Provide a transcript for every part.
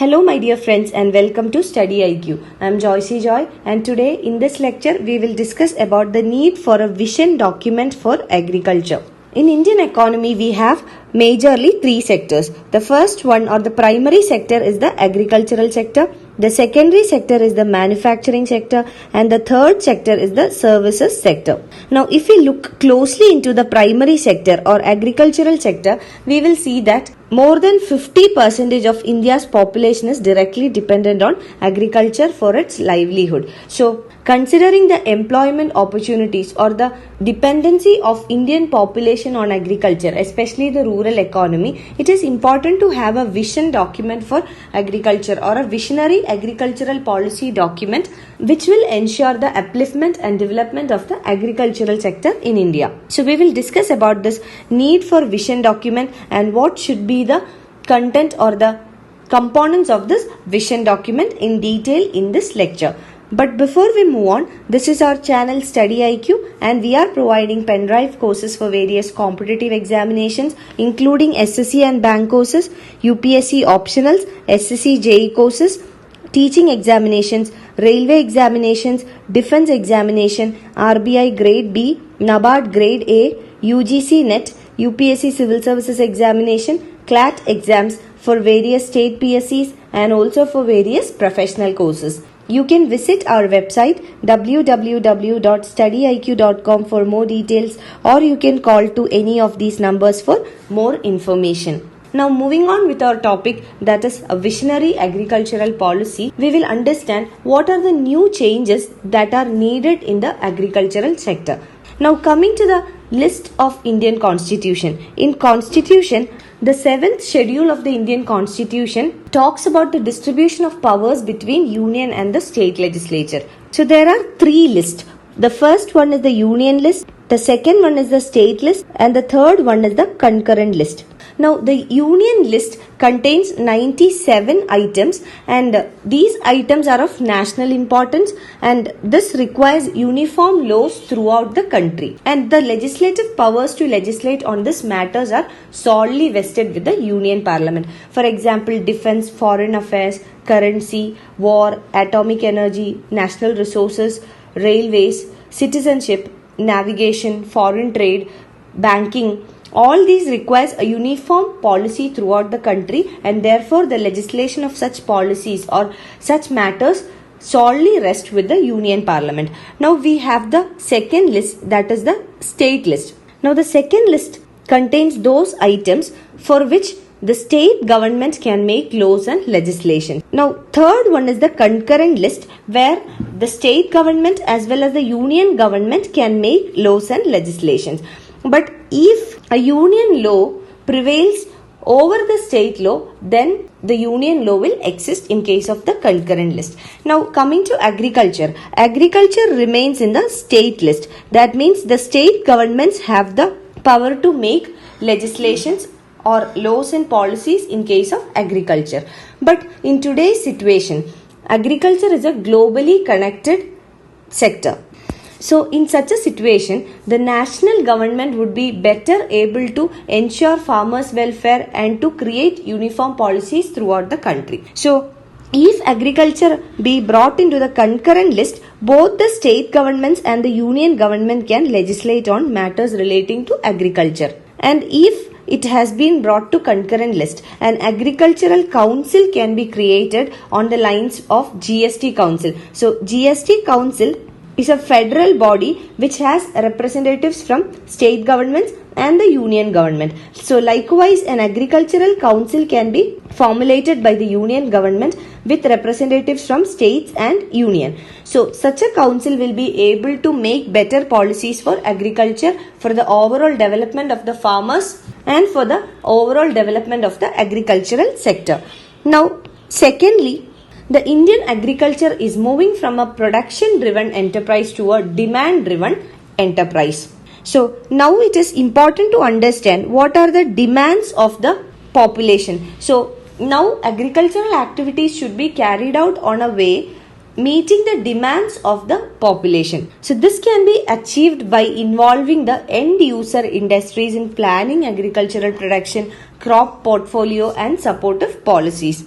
Hello my dear friends and welcome to StudyIQ. I am Joy and today in this lecture we will discuss about the need for a vision document for agriculture. In Indian economy we have majorly three sectors. The first one or the primary sector is the agricultural sector. The secondary sector is the manufacturing sector and the third sector is the services sector. Now if we look closely into the primary sector or agricultural sector, we will see that more than 50% of India's population is directly dependent on agriculture for its livelihood. So, considering the employment opportunities or the dependency of Indian population on agriculture, especially the rural economy, it is important to have a vision document for agriculture or a visionary agricultural policy document which will ensure the upliftment and development of the agricultural sector in India. So, we will discuss about this need for vision document and what should be the content or the components of this vision document in detail in this lecture. But before we move on, this is our channel StudyIQ and we are providing pen drive courses for various competitive examinations including SSC and bank courses, UPSC optionals, SSC JE courses, teaching examinations, railway examinations, defense examination, RBI grade B, NABARD grade A, UGC NET, UPSC Civil Services Examination, CLAT exams for various state PSCs and also for various professional courses. You can visit our website www.studyiq.com for more details or you can call to any of these numbers for more information. Now moving on with our topic, that is a visionary agricultural policy, we will understand what are the new changes that are needed in the agricultural sector. Now coming to the list of Indian Constitution. In Constitution, the 7th schedule of the Indian Constitution talks about the distribution of powers between union and the state legislature. So there are three lists. The first one is the union list, the second one is the state list and the third one is the concurrent list. Now the union list contains 97 items and these items are of national importance and this requires uniform laws throughout the country. And the legislative powers to legislate on these matters are solely vested with the Union Parliament. For example, defense, foreign affairs, currency, war, atomic energy, national resources, railways, citizenship, navigation, foreign trade, banking. All these requires a uniform policy throughout the country and therefore the legislation of such policies or such matters solely rest with the Union Parliament. Now we have the second list, that is the state list. Now the second list contains those items for which the state government can make laws and legislation. Now third one is the concurrent list where the state government as well as the union government can make laws and legislations. But if a union law prevails over the state law, then the union law will exist in case of the concurrent list. Now coming to agriculture, agriculture remains in the state list. That means the state governments have the power to make legislations or laws and policies in case of agriculture. But in today's situation, agriculture is a globally connected sector. So in such a situation, the national government would be better able to ensure farmers' welfare and to create uniform policies throughout the country. So if agriculture be brought into the concurrent list, both the state governments and the union government can legislate on matters relating to agriculture. And if it has been brought to concurrent list, an agricultural council can be created on the lines of GST Council. So GST Council is a federal body which has representatives from state governments and the union government. So likewise, an agricultural council can be formulated by the union government with representatives from states and union. So such a council will be able to make better policies for agriculture, for the overall development of the farmers and for the overall development of the agricultural sector. Now secondly, the Indian agriculture is moving from a production-driven enterprise to a demand-driven enterprise. So now it is important to understand what are the demands of the population. So now agricultural activities should be carried out on a way meeting the demands of the population. So this can be achieved by involving the end user industries in planning agricultural production, crop portfolio and supportive policies.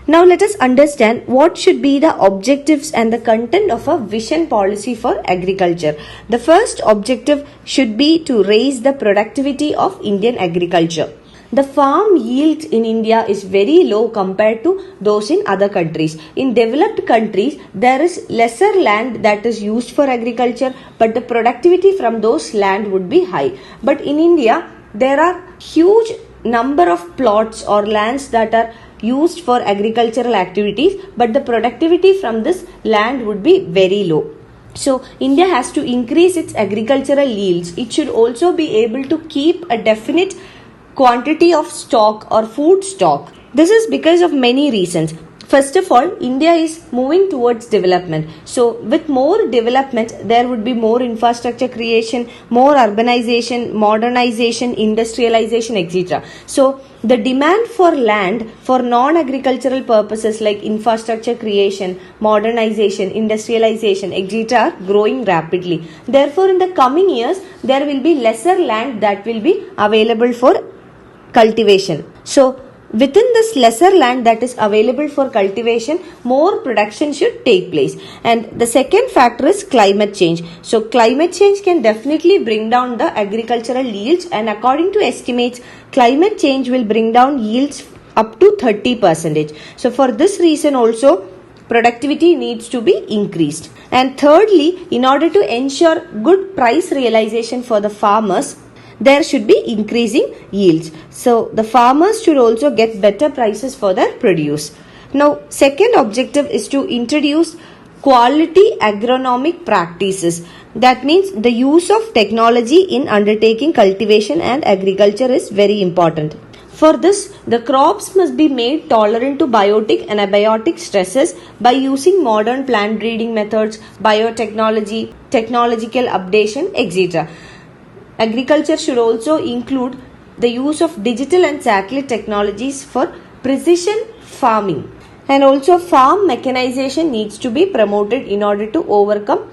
Now let us understand what should be the objectives and the content of a vision policy for agriculture. The first objective should be to raise the productivity of Indian agriculture. The farm yield in India is very low compared to those in other countries. In developed countries, there is lesser land that is used for agriculture, but the productivity from those land would be high. But in India, there are huge number of plots or lands that are used for agricultural activities, but the productivity from this land would be very low. So India has to increase its agricultural yields. It should also be able to keep a definite quantity of stock or food stock. This is because of many reasons. First of all, India is moving towards development. So with more development, there would be more infrastructure creation, more urbanization, modernization, industrialization, etc. So the demand for land for non-agricultural purposes like infrastructure creation, modernization, industrialization, etc. are growing rapidly. Therefore, in the coming years, there will be lesser land that will be available for cultivation. So within this lesser land that is available for cultivation, more production should take place. And the second factor is climate change. So climate change can definitely bring down the agricultural yields, and according to estimates, climate change will bring down yields up to 30%. So for this reason also, productivity needs to be increased. And thirdly, in order to ensure good price realization for the farmers, there should be increasing yields. So the farmers should also get better prices for their produce. Now, second objective is to introduce quality agronomic practices. That means the use of technology in undertaking cultivation and agriculture is very important. For this, the crops must be made tolerant to biotic and abiotic stresses by using modern plant breeding methods, biotechnology, technological updation, etc. Agriculture should also include the use of digital and satellite technologies for precision farming. And also farm mechanization needs to be promoted in order to overcome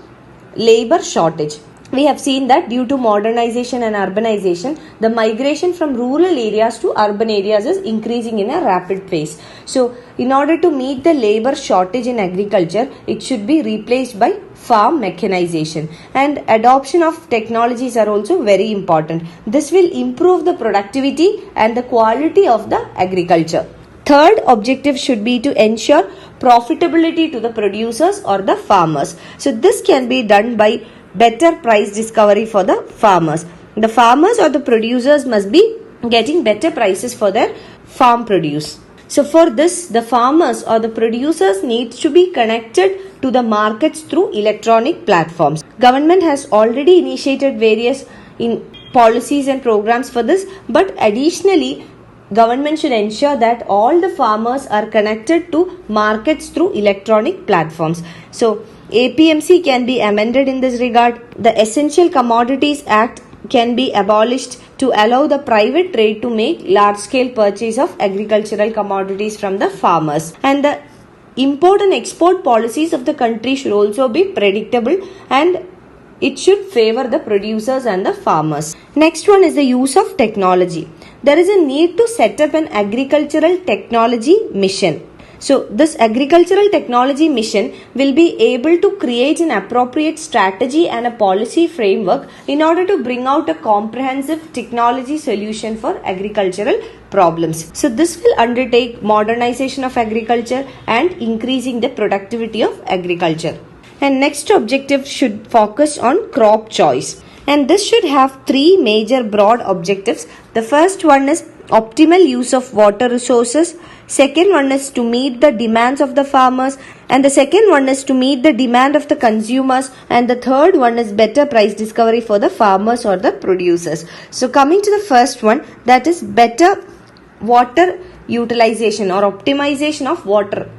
labor shortage. We have seen that due to modernization and urbanization, the migration from rural areas to urban areas is increasing in a rapid pace. So, in order to meet the labor shortage in agriculture, it should be replaced by farm mechanization. And adoption of technologies are also very important. This will improve the productivity and the quality of the agriculture. Third objective should be to ensure profitability to the producers or the farmers. So, this can be done by better price discovery for the farmers. The farmers or the producers must be getting better prices for their farm produce. So for this, the farmers or the producers needs to be connected to the markets through electronic platforms. Government has already initiated various policies and programs for this, but additionally, government should ensure that all the farmers are connected to markets through electronic platforms. So APMC can be amended in this regard. The Essential Commodities Act can be abolished to allow the private trade to make large-scale purchase of agricultural commodities from the farmers. And the import and export policies of the country should also be predictable, and it should favor the producers and the farmers. Next one is the use of technology. There is a need to set up an agricultural technology mission. So this agricultural technology mission will be able to create an appropriate strategy and a policy framework in order to bring out a comprehensive technology solution for agricultural problems. So this will undertake modernization of agriculture and increasing the productivity of agriculture. And next objective should focus on crop choice. And this should have three major broad objectives. The first one is optimal use of water resources. Second one is to meet the demands of the farmers, and the second one is to meet the demand of the consumers, and the third one is better price discovery for the farmers or the producers. So coming to the first one, that is better water utilization or optimization of water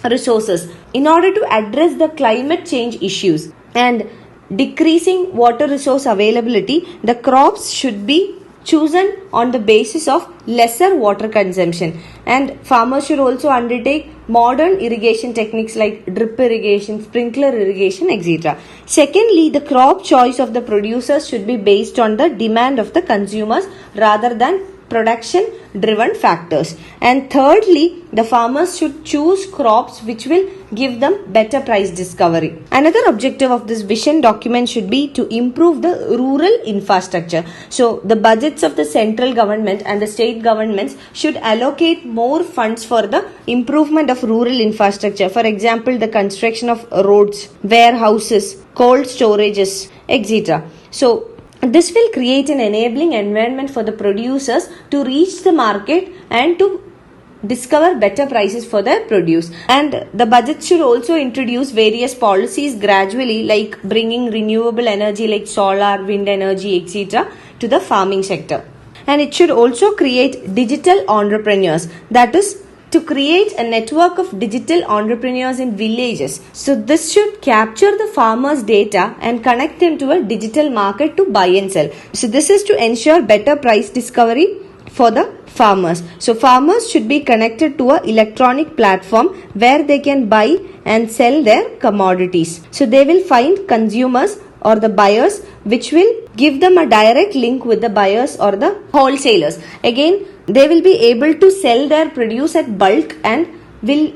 resources. In order to address the climate change issues and decreasing water resource availability, the crops should be chosen on the basis of lesser water consumption, and farmers should also undertake modern irrigation techniques like drip irrigation, sprinkler irrigation, etc. Secondly, the crop choice of the producers should be based on the demand of the consumers rather than production driven factors. And thirdly, the farmers should choose crops which will give them better price discovery. Another objective of this vision document should be to improve the rural infrastructure. So the budgets of the central government and the state governments should allocate more funds for the improvement of rural infrastructure. For example, the construction of roads, warehouses, cold storages, etc. So this will create an enabling environment for the producers to reach the market and to discover better prices for their produce. And the budget should also introduce various policies gradually, like bringing renewable energy like solar, wind energy, etc. to the farming sector. And it should also create digital entrepreneurs, that is, to create a network of digital entrepreneurs in villages. So this should capture the farmers' data and connect them to a digital market to buy and sell. So this is to ensure better price discovery for the farmers. So farmers should be connected to an electronic platform where they can buy and sell their commodities. So they will find consumers or the buyers, which will give them a direct link with the buyers or the wholesalers. Again, they will be able to sell their produce at bulk and this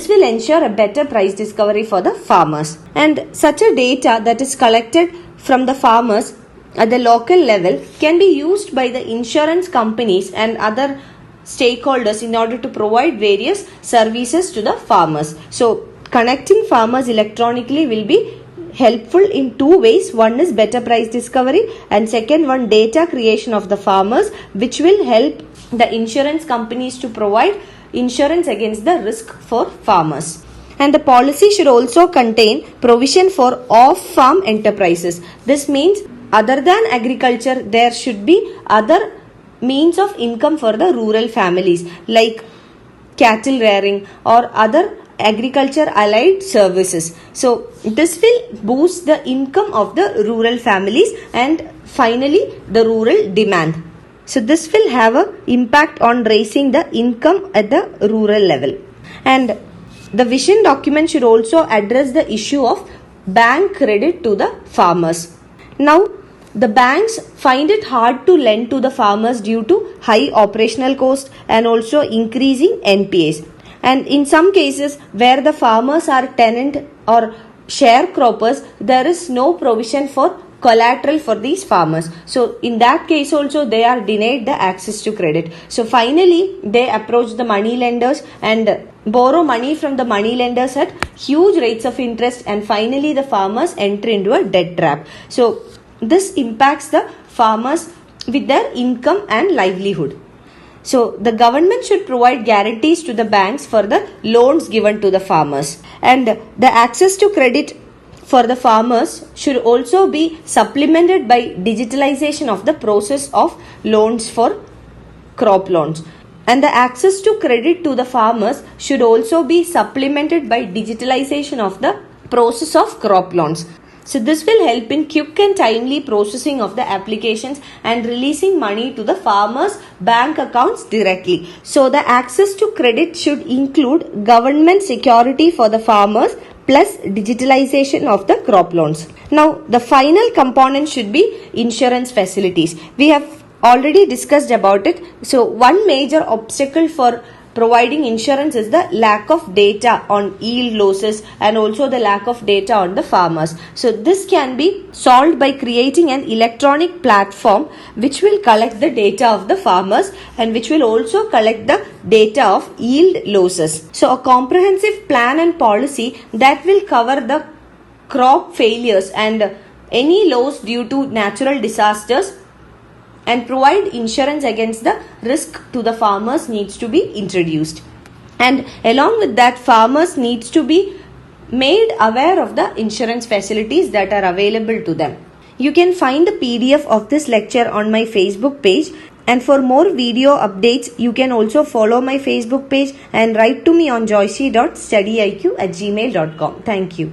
will ensure a better price discovery for the farmers. And such a data that is collected from the farmers at the local level can be used by the insurance companies and other stakeholders in order to provide various services to the farmers. So connecting farmers electronically will be helpful in two ways. One is better price discovery, and second one, data creation of the farmers, which will help the insurance companies to provide insurance against the risk for farmers. And the policy should also contain provision for off-farm enterprises. This means other than agriculture, there should be other means of income for the rural families, like cattle rearing or other agriculture allied services. So this will boost the income of the rural families and finally the rural demand. So this will have an impact on raising the income at the rural level. And the vision document should also address the issue of bank credit to the farmers. Now, the banks find it hard to lend to the farmers due to high operational cost and also increasing NPAs. And in some cases where the farmers are tenant or sharecroppers, there is no provision for collateral for these farmers. So in that case also they are denied the access to credit. So finally they approach the money lenders and borrow money from the money lenders at huge rates of interest, and finally the farmers enter into a debt trap. So this impacts the farmers with their income and livelihood. So the government should provide guarantees to the banks for the loans given to the farmers, and the access to credit for the farmers should also be supplemented by digitalization of the process of loans for crop loans. And the access to credit to the farmers should also be supplemented by digitalization of the process of crop loans. So this will help in quick and timely processing of the applications and releasing money to the farmers' bank accounts directly. So the access to credit should include government security for the farmers plus digitalization of the crop loans. Now the final component should be insurance facilities. We have already discussed about it. So one major obstacle for providing insurance is the lack of data on yield losses and also the lack of data on the farmers. So this can be solved by creating an electronic platform which will collect the data of the farmers and which will also collect the data of yield losses. So a comprehensive plan and policy that will cover the crop failures and any loss due to natural disasters and provide insurance against the risk to the farmers needs to be introduced. And along with that, farmers needs to be made aware of the insurance facilities that are available to them. You can find the PDF of this lecture on my Facebook page, and for more video updates you can also follow my Facebook page and write to me on joyce.studyiq@gmail.com. Thank you.